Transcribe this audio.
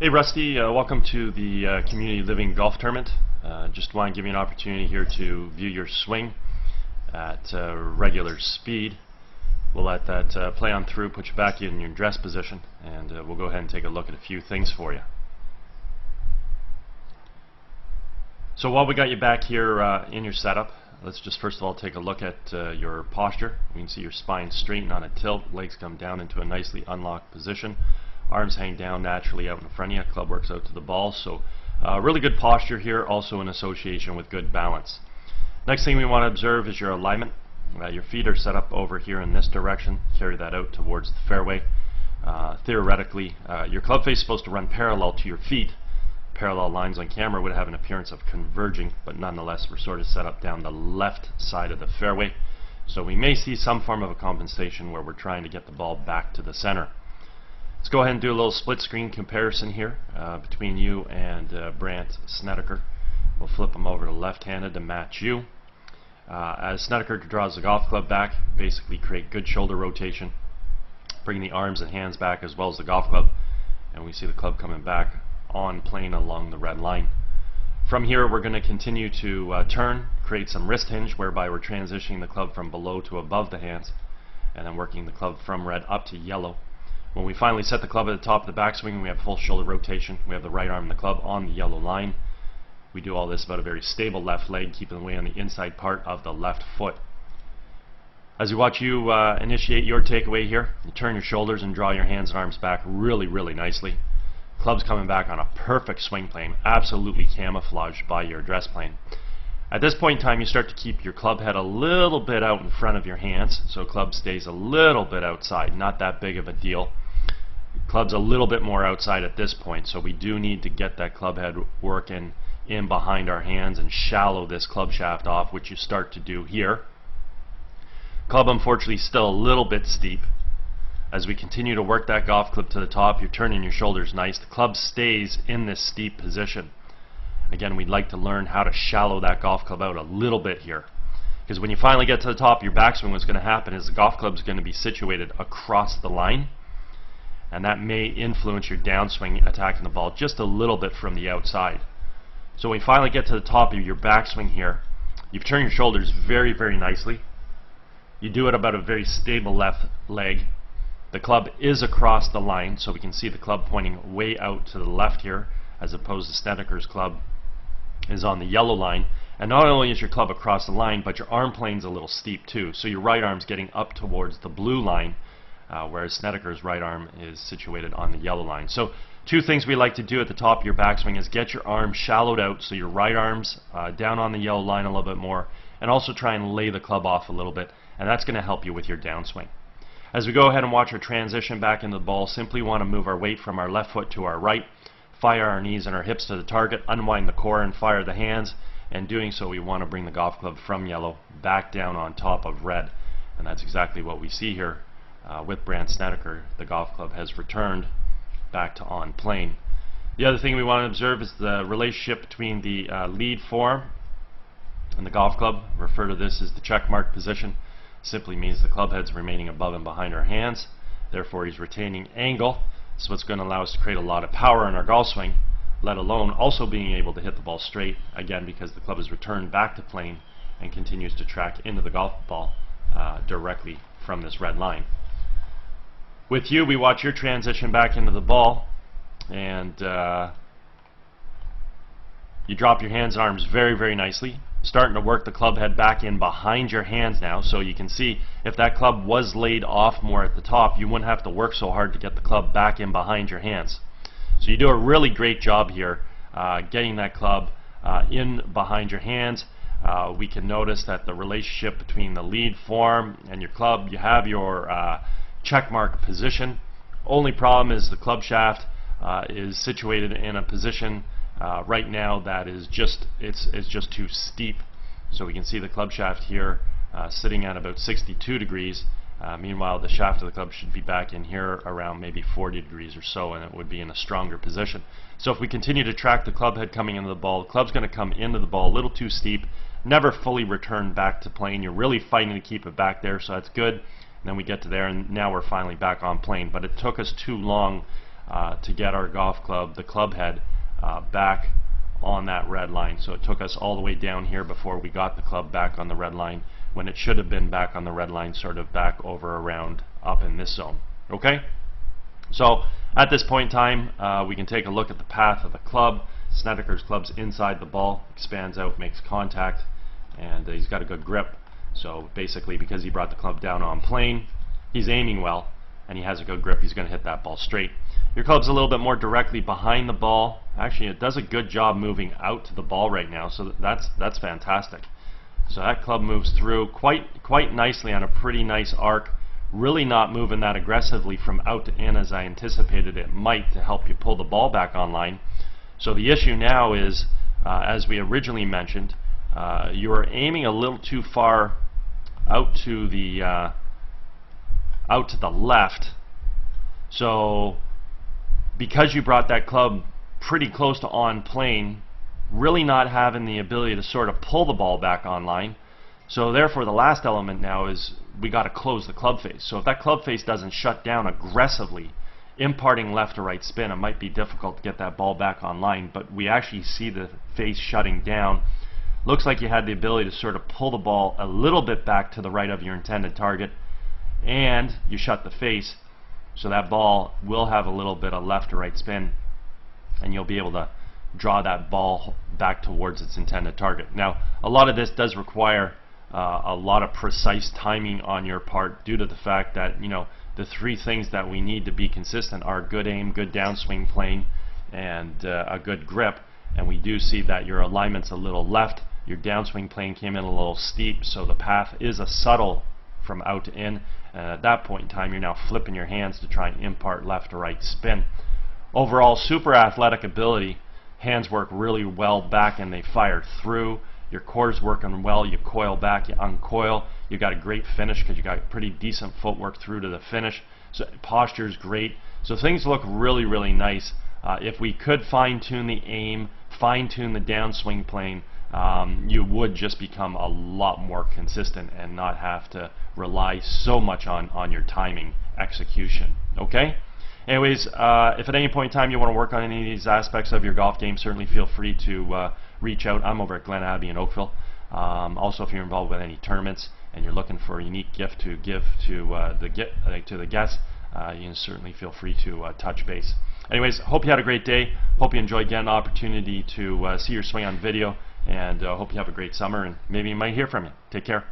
Hey Rusty, welcome to the Community Living Golf Tournament. Just want to give you an opportunity here to view your swing at regular speed. We'll let that play on through, put you back in your dress position, and we'll go ahead and take a look at a few things for you. So while we got you back here in your setup, let's just first of all take a look at your posture. We can see your spine straightened on a tilt, legs come down into a nicely unlocked position. Arms hang down naturally out in front of you, club works out to the ball, so really good posture here, also in association with good balance. Next thing we want to observe is your alignment. Your feet are set up over here in this direction, carry that out towards the fairway. Theoretically, your club face is supposed to run parallel to your feet. Parallel lines on camera would have an appearance of converging, but nonetheless we're sort of set up down the left side of the fairway. So we may see some form of a compensation where we're trying to get the ball back to the center. Let's go ahead and do a little split screen comparison here between you and Brandt Snedeker. We'll flip him over to left-handed to match you. As Snedeker draws the golf club back, basically create good shoulder rotation, bring the arms and hands back as well as the golf club, and we see the club coming back on plane along the red line. From here we're going to continue to turn, create some wrist hinge whereby we're transitioning the club from below to above the hands, and then working the club from red up to yellow. When we finally set the club at the top of the backswing, we have full shoulder rotation. We have the right arm and the club on the yellow line. We do all this about a very stable left leg, keeping the weight on the inside part of the left foot. As we watch you initiate your takeaway here, you turn your shoulders and draw your hands and arms back really nicely. Club's coming back on a perfect swing plane, absolutely camouflaged by your dress plane. At this point in time, you start to keep your club head a little bit out in front of your hands, so club stays a little bit outside, not that big of a deal. Club's a little bit more outside at this point, so we do need to get that club head working in behind our hands and shallow this club shaft off, which you start to do here. Club unfortunately still a little bit steep. As we continue to work that golf club to the top, you're turning your shoulders nice. The club stays in this steep position. Again, we'd like to learn how to shallow that golf club out a little bit here. Because when you finally get to the top, your backswing, what's going to happen is the golf club is going to be situated across the line, and that may influence your downswing attacking the ball just a little bit from the outside. So when you finally get to the top of your backswing here, you've turned your shoulders very nicely. You do it about a very stable left leg. The club is across the line, so we can see the club pointing way out to the left here, as opposed to Snedeker's club is on the yellow line. And not only is your club across the line, but your arm plane's a little steep too, so your right arm's getting up towards the blue line, whereas Snedeker's right arm is situated on the yellow line. So two things we like to do at the top of your backswing is get your arm shallowed out, so your right arm's down on the yellow line a little bit more, and also try and lay the club off a little bit, and that's going to help you with your downswing. As we go ahead and watch our transition back into the ball, simply want to move our weight from our left foot to our right, fire our knees and our hips to the target, unwind the core and fire the hands, and doing so we want to bring the golf club from yellow back down on top of red, and that's exactly what we see here with Brandt Snedeker. The golf club has returned back to on plane. The other thing we want to observe is the relationship between the lead form and the golf club. Refer to this as the check mark position. Simply means the club head's remaining above and behind our hands, therefore he's retaining angle. So it's going to allow us to create a lot of power in our golf swing, let alone also being able to hit the ball straight, again because the club is returned back to plane and continues to track into the golf ball directly from this red line. With you, we watch your transition back into the ball, and you drop your hands and arms very nicely, starting to work the club head back in behind your hands now, so you can see if that club was laid off more at the top, you wouldn't have to work so hard to get the club back in behind your hands. So you do a really great job here getting that club in behind your hands. We can notice that the relationship between the lead form and your club, you have your check mark position. Only problem is the club shaft is situated in a position right now that is just it's just too steep. So we can see the club shaft here sitting at about 62 degrees. Meanwhile, the shaft of the club should be back in here around maybe 40 degrees or so, and it would be in a stronger position. So if we continue to track the club head coming into the ball, the club's going to come into the ball a little too steep, never fully return back to plane. You're really fighting to keep it back there, so that's good. And then we get to there, and now we're finally back on plane. But it took us too long to get our golf club, the club head, back on that red line. So it took us all the way down here before we got the club back on the red line, when it should have been back on the red line, sort of back over around up in this zone. Okay? So at this point in time, we can take a look at the path of the club. Snedeker's club's inside the ball, expands out, makes contact, and he's got a good grip. So basically, because he brought the club down on plane, he's aiming well, and he has a good grip. He's going to hit that ball straight. Your club's a little bit more directly behind the ball. Actually, it does a good job moving out to the ball right now, so that's fantastic. So that club moves through quite nicely on a pretty nice arc, really not moving that aggressively from out to in as I anticipated it might to help you pull the ball back online. So the issue now is, as we originally mentioned, you are aiming a little too far out to the left. So because you brought that club pretty close to on plane, really not having the ability to sort of pull the ball back online. So therefore the last element now is we got to close the club face. So if that club face doesn't shut down aggressively, imparting left to right spin, it might be difficult to get that ball back online, but we actually see the face shutting down. Looks like you had the ability to sort of pull the ball a little bit back to the right of your intended target, and you shut the face, so that ball will have a little bit of left to right spin, and you'll be able to draw that ball back towards its intended target. Now, a lot of this does require a lot of precise timing on your part, due to the fact that, you know, the three things that we need to be consistent are good aim, good downswing plane, and a good grip. And we do see that your alignment's a little left, your downswing plane came in a little steep, so the path is a subtle from out to in, and at that point in time you're now flipping your hands to try and impart left to right spin. Overall, super athletic ability. Hands work really well back and they fire through. Your core's working well, you coil back, you uncoil. You got a great finish because you got pretty decent footwork through to the finish. So posture's great. So things look really, really nice. If we could fine-tune the aim, fine-tune the downswing plane, you would just become a lot more consistent and not have to rely so much on your timing execution. Okay? Anyways, if at any point in time you want to work on any of these aspects of your golf game, certainly feel free to reach out. I'm over at Glen Abbey in Oakville. Also, if you're involved with any tournaments and you're looking for a unique gift to give to the guests, you can certainly feel free to touch base. Anyways, hope you had a great day. Hope you enjoyed getting an opportunity to see your swing on video, and hope you have a great summer, and maybe you might hear from you. Take care.